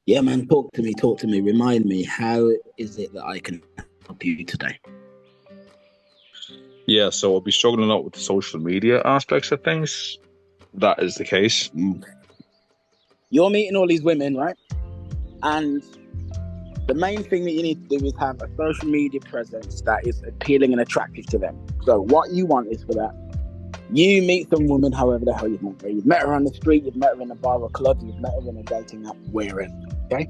Yeah, man, talk to me, remind me, how is it that I can help you today? Yeah, so I'll be struggling a lot with the social media aspects of things. That is the case. Mm. You're meeting all these women, right? And the main thing that you need to do is have a social media presence that is appealing and attractive to them. So what you want is for that. You meet some woman, however the hell you've met her. You've met her on the street, you've met her in a bar or club, you've met her in a dating app, wherever. Okay?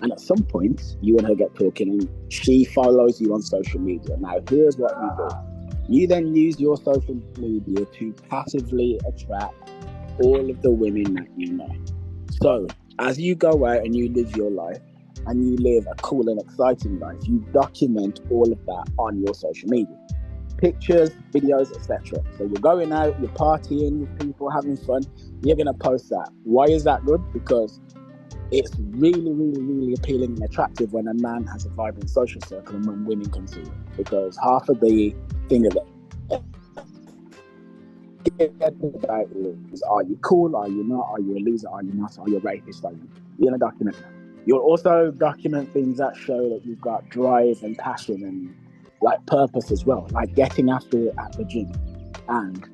And at some point, you and her get talking and she follows you on social media. Now, here's what you do. You then use your social media to passively attract all of the women that you know. So, as you go out and you live your life, and you live a cool and exciting life, you document all of that on your social media. Pictures, videos, etc. So you're going out, you're partying with people, having fun, you're going to post that. Why is that good? Because it's really, really, really appealing and attractive when a man has a vibrant social circle and when women can see it. Because half of the thing of it is, are you cool? Are you not? Are you a loser? Are you not? Are you a rapist? Are you? You're going to document that. You'll also document things that show that you've got drive and passion and like purpose as well, like getting after it at the gym and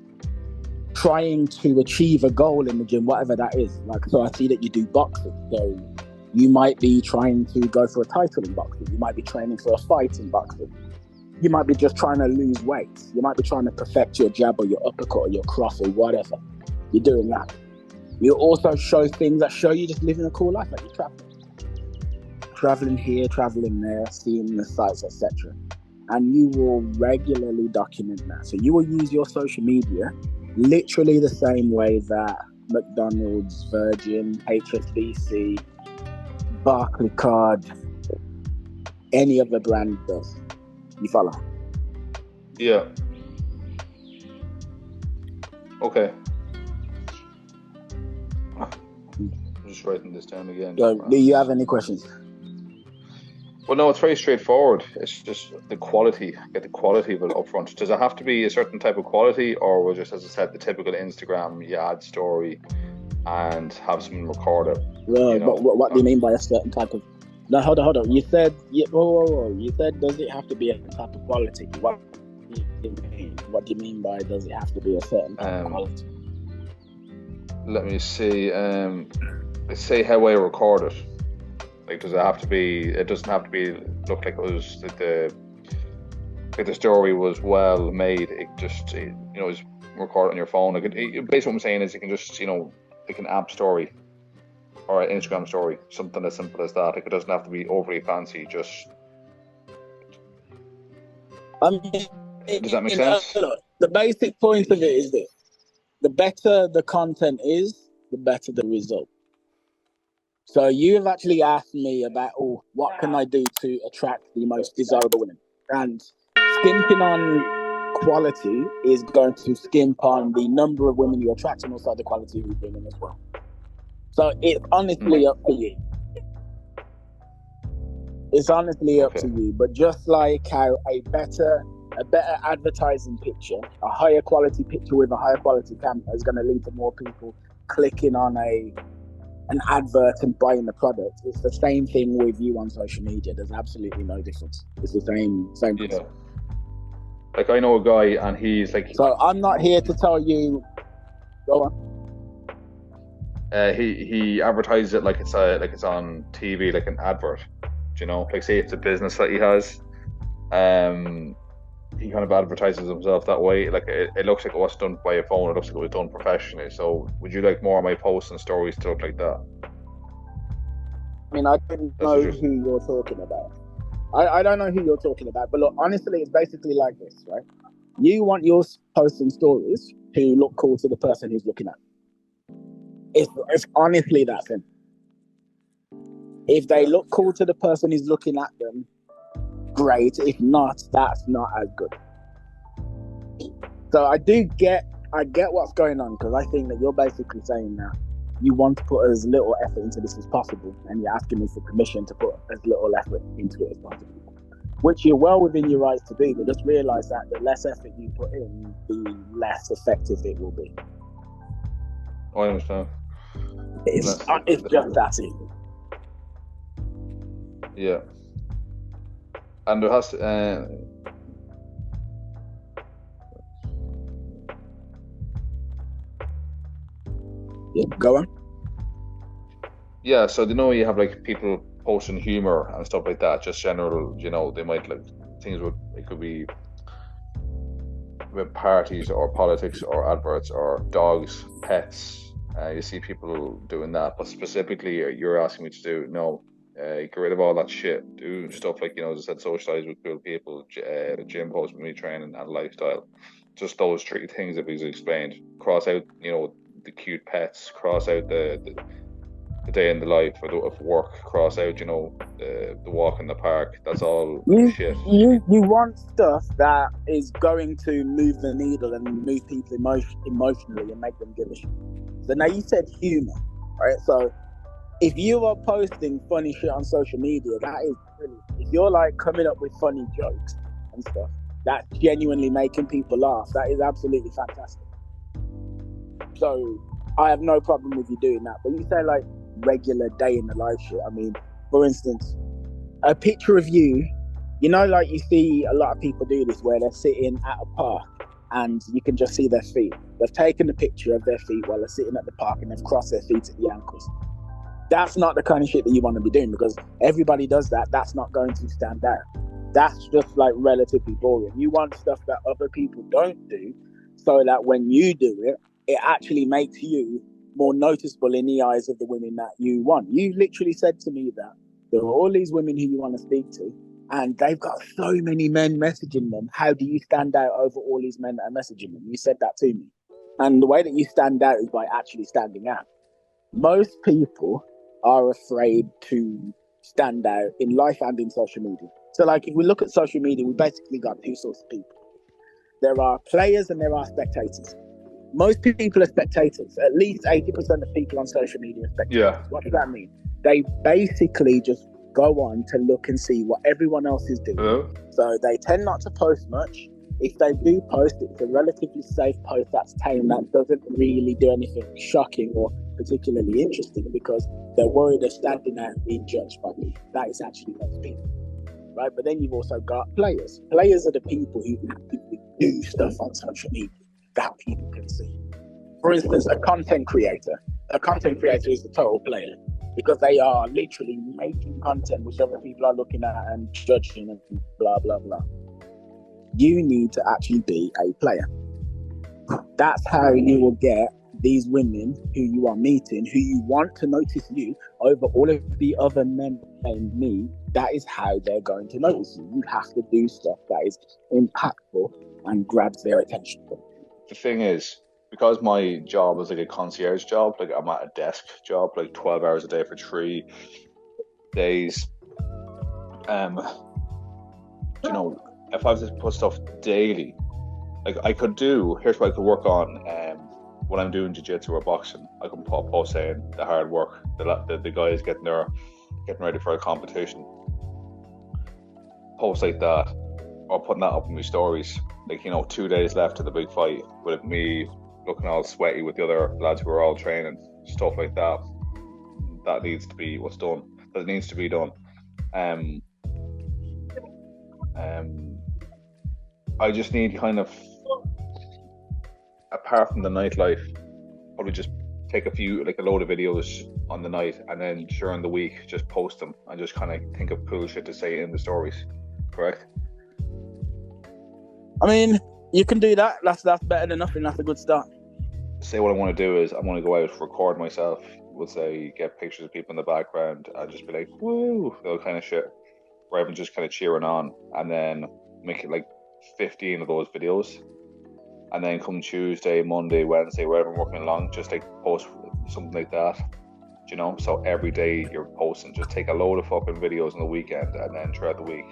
trying to achieve a goal in the gym, whatever that is. Like, so I see that you do boxing. So you might be trying to go for a title in boxing. You might be training for a fight in boxing. You might be just trying to lose weight. You might be trying to perfect your jab or your uppercut or your cross or whatever. You're doing that. You also show things that show you just living a cool life, like you're traveling here, traveling there, seeing the sights, etc. And you will regularly document that. So you will use your social media literally the same way that McDonald's, Virgin, HSBC, Barclaycard, any other brand does. You follow? Yeah. Okay. I'm just writing this down again. So, do you have any questions? Well, no, it's very straightforward. It's just the quality, get the quality of it up front. Does it have to be a certain type of quality, or will just, as I said, the typical Instagram, you add story and have someone record it? What do you mean by a certain type of? No, hold on. You said, You said, does it have to be a type of quality? What do you mean? What do you mean by does it have to be a certain type of quality? Let me see. Let's say how I record it. Like, does it have to be? It doesn't have to be look like it was the story was well made. It just is recorded on your phone. Basically what I'm saying is you can just like an app story or an Instagram story, something as simple as that. Like, it doesn't have to be overly fancy. Just does that make sense? The basic point of it is this: the better the content is, the better the result. So you have actually asked me about, what can I do to attract the most desirable women? And skimping on quality is going to skimp on the number of women you attract and also the quality of women as well. So it's honestly up to you. It's honestly up to you. But just like how a better advertising picture, a higher quality picture with a higher quality camera is going to lead to more people clicking on an advert and buying the product. It's the same thing with you on social media. There's absolutely no difference. It's the same principle. Like, I know a guy and he's like, so I'm not here to tell you, go on. He advertises it like it's on TV, like an advert. Like, say it's a business that he has, he kind of advertises himself that way. Like, it looks like it was done by a phone. It looks like it was done professionally. So would you like more of my posts and stories to look like that? I mean, I don't know who you're talking about. I don't know who you're talking about, but look, honestly, it's basically like this, right? You want your posts and stories to look cool to the person who's looking at it. It's honestly that simple. If they look cool to the person who's looking at them, great. If not, that's not as good. So I get what's going on, because I think that you're basically saying that you want to put as little effort into this as possible, and you're asking me for permission to put as little effort into it as possible, which you're well within your rights to do, but just realize that the less effort you put in, the less effective it will be. I understand. It's just that easy. Yeah. And there has to, Yeah, go on. yeah, so you have like people posting humor and stuff like that, just general, they might like things it could be with parties or politics or adverts or dogs, pets. You see people doing that, but specifically, you're asking me to do no. Get rid of all that shit. Do stuff like as I said, socialize with cool people, the gym, post with me, training and lifestyle. Just those three things that we've explained. Cross out, the cute pets. Cross out the day in the life of work. Cross out, the walk in the park. That's all You shit. you want stuff that is going to move the needle and move people emotionally and make them give a shit. So now you said humor, right? So if you are posting funny shit on social media, that is brilliant. If you're like coming up with funny jokes and stuff, that's genuinely making people laugh. That is absolutely fantastic. So I have no problem with you doing that. But you say like regular day in the life shit. I mean, for instance, a picture of you, like you see a lot of people do this where they're sitting at a park and you can just see their feet. They've taken a picture of their feet while they're sitting at the park and they've crossed their feet at the ankles. That's not the kind of shit that you want to be doing, because everybody does that. That's not going to stand out. That's just like relatively boring. You want stuff that other people don't do, so that when you do it, it actually makes you more noticeable in the eyes of the women that you want. You literally said to me that there are all these women who you want to speak to, and they've got so many men messaging them. How do you stand out over all these men that are messaging them? You said that to me. And the way that you stand out is by actually standing out. Most people are afraid to stand out in life and in social media. So like if we look at social media, we basically got two sorts of people. There are players and there are spectators. Most people are spectators. At least 80% of people on social media are spectators. Yeah. What does that mean? They basically just go on to look and see what everyone else is doing. Hello? So they tend not to post much. If they do post, it's a relatively safe post that's tame, that doesn't really do anything shocking or particularly interesting, because they're worried of standing out and being judged by people. That is actually most people, right? But then you've also got players. Players are the people who actively do stuff on social media that people can see. For instance, a content creator. A content creator is the total player, because they are literally making content which other people are looking at and judging and blah, blah, blah. You need to actually be a player. That's how you will get these women who you are meeting, who you want to notice you over all of the other men and me. That is how they're going to notice you. You have to do stuff that is impactful and grabs their attention. The thing is, because my job is like a concierge job, like I'm at a desk job, like 12 hours a day for 3 days. If I was to put stuff daily, like I could do, here's what I could work on. When I'm doing jiu-jitsu or boxing, I can post saying the hard work, the guys getting ready for a competition, post like that, or putting that up in my stories. Like 2 days left to the big fight, with me looking all sweaty with the other lads who are all training, stuff like that. That needs to be what's done. That needs to be done. I just need kind of, apart from the nightlife, probably just take a load of videos on the night, and then during the week just post them and just kind of think of cool shit to say in the stories. Correct? I mean, you can do that. That's better than nothing. That's a good start. Say what I want to do is I want to go out, record myself, would say get pictures of people in the background and just be like, woo, that kind of shit, rather than just kind of cheering on, and then make it like 15 of those videos, and then come Tuesday, Monday, Wednesday, wherever I'm working along, just like post something like that, so every day you're posting. Just take a load of fucking videos on the weekend, and then throughout the week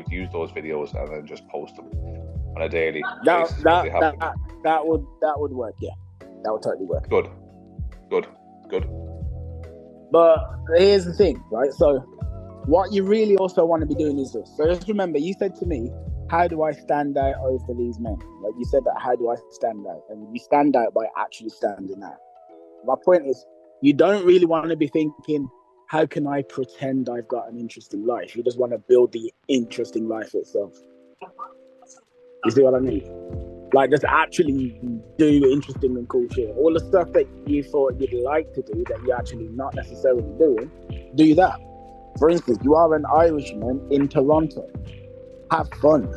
use those videos and then just post them on a daily basis. That would work. Yeah, that would totally work. Good. But here's the thing, right? So what you really also want to be doing is this. So just remember, you said to me, how do I stand out over these men? Like you said that, how do I stand out? And you stand out by actually standing out. My point is, you don't really want to be thinking, how can I pretend I've got an interesting life? You just want to build the interesting life itself. You see what I mean? Like, just actually do interesting and cool shit. All the stuff that you thought you'd like to do that you're actually not necessarily doing, do that. For instance, you are an Irishman in Toronto. Have fun.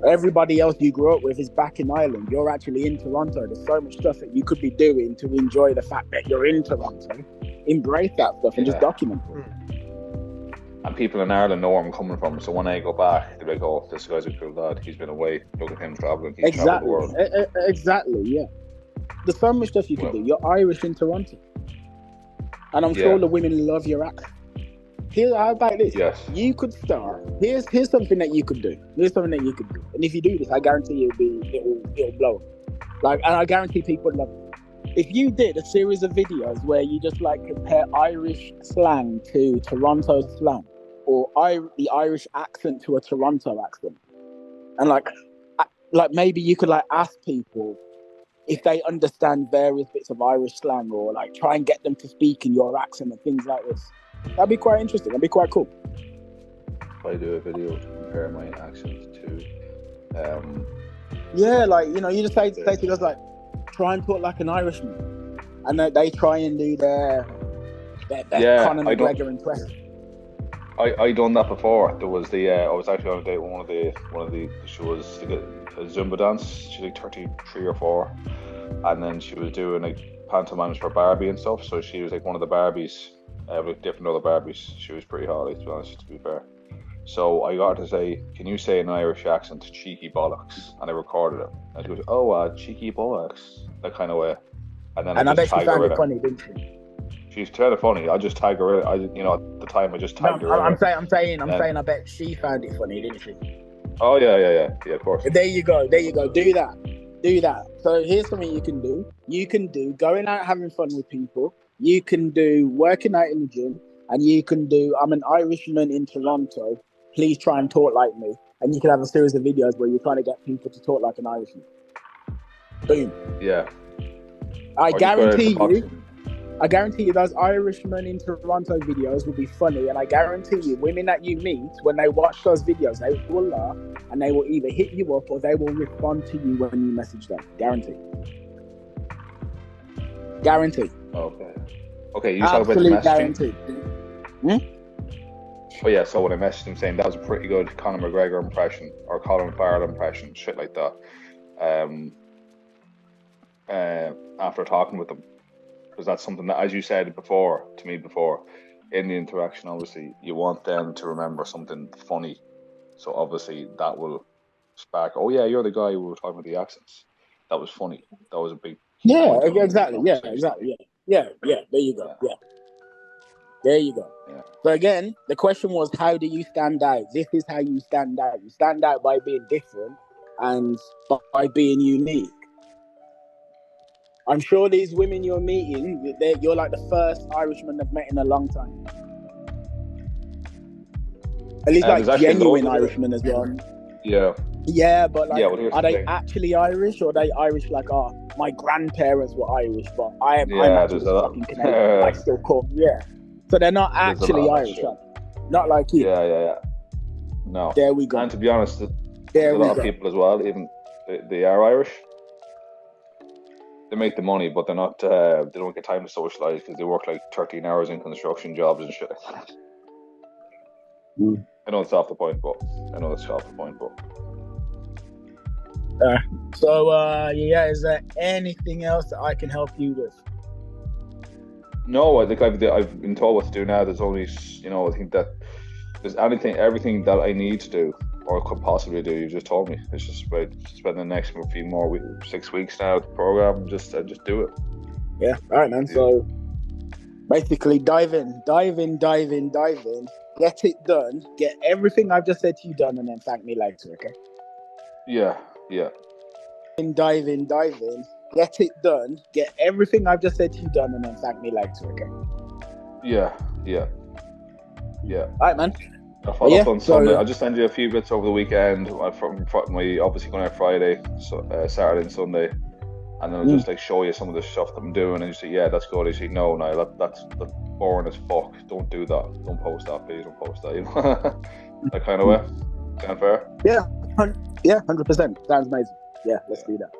Everybody else you grew up with is back in Ireland. You're actually in Toronto. There's so much stuff that you could be doing to enjoy the fact that you're in Toronto. Embrace that stuff and just document it. And people in Ireland know where I'm coming from. So when I go back, they're like, oh, this guy's a cool lad. He's been away. Look at him traveling. He's traveled the world. Exactly, yeah. There's so much stuff you can do. You're Irish in Toronto. And I'm sure the women love your accent. How about this? Yes. You could start. Here's something that you could do. Here's something that you could do. And if you do this, I guarantee it'll blow. And I guarantee people would love it. If you did a series of videos where you just like compare Irish slang to Toronto slang, or the Irish accent to a Toronto accent, and like maybe you could like ask people if they understand various bits of Irish slang, or like try and get them to speak in your accent and things like this. That'd be quite interesting. That'd be quite cool. If I do a video to compare my accent to, like you just say to us like, try and talk like an Irishman, and they try and do their Conor McGregor impression. I done that before. There was I was actually on a date with one of the she was a Zumba dance. She's like 33 or 4, and then she was doing like pantomimes for Barbie and stuff. So she was like one of the Barbies. With different other Barbies. She was pretty hot, to be honest, to be fair. So I got her to say, can you say in an Irish accent, cheeky bollocks? And I recorded it. And she goes, cheeky bollocks. That kind of way. And then I bet she found it funny, didn't she? She's kind of funny. I just tagged her in. At the time I just tagged her in. I'm saying I bet she found it funny, didn't she? Oh yeah, of course. There you go. Do that. So here's something you can do. You can do going out having fun with people. You can do working out in the gym, and you can do I'm an Irishman in Toronto. Please try and talk like me. And you can have a series of videos where you're trying to get people to talk like an Irishman. Boom. Yeah. I guarantee you those Irishmen in Toronto videos will be funny, and I guarantee you women that you meet, when they watch those videos, they will laugh, and they will either hit you up or they will respond to you when you message them. Guarantee. Okay, you talk about the messaging. Guarantee. Oh yeah, so when I messaged him saying that was a pretty good Conor McGregor impression or Colin Farrell impression, shit like that. After talking with them, because that's something that, as you said to me before, in the interaction, obviously you want them to remember something funny. So obviously that will spark. Oh yeah, you're the guy who were talking about the accents. That was funny. That was a big. Yeah, exactly. Yeah. There you go. Yeah. There you go. Yeah. So again, the question was, how do you stand out? This is how you stand out. You stand out by being different and by being unique. I'm sure these women you're meeting, you're like the first Irishman I've met in a long time. At least like genuine Irishman as well. Yeah. Yeah, but like, are they actually Irish, or are they Irish like, my grandparents were Irish, but I'm actually fucking Canadian. I still call them, So they're not actually Irish, right? Not like you. Yeah. No. There we go. And to be honest, there's a lot of people as well, even they are Irish. They make the money, but they're not. They don't get time to socialise because they work like 13 hours in construction jobs and shit like that. I know it's off the point, but is there anything else that I can help you with? No, I think I've been told what to do now. There's only, I think that there's everything that I need to do or could possibly do. You just told me. It's just about spend the next few more 6 weeks now at the program. Just do it. Yeah. All right, man. So basically, dive in. Get it done. Get everything I've just said to you done, and then thank me later. Okay. Yeah. Dive in. Get it done. Get everything I've just said to you done, and then thank me later. Okay. Yeah. All right, man. I'll follow up on Sunday. I'll just send you a few bits over the weekend. From obviously going out Friday, so Saturday and Sunday, and then I'll just like show you some of the stuff that I'm doing, and you say, yeah, that's good. I say, no, that's boring as fuck. Don't do that. Don't post that, please. Don't post that. You know, that kind of way. Sound fair? Yeah, 100%. Sounds amazing. Yeah, let's do that.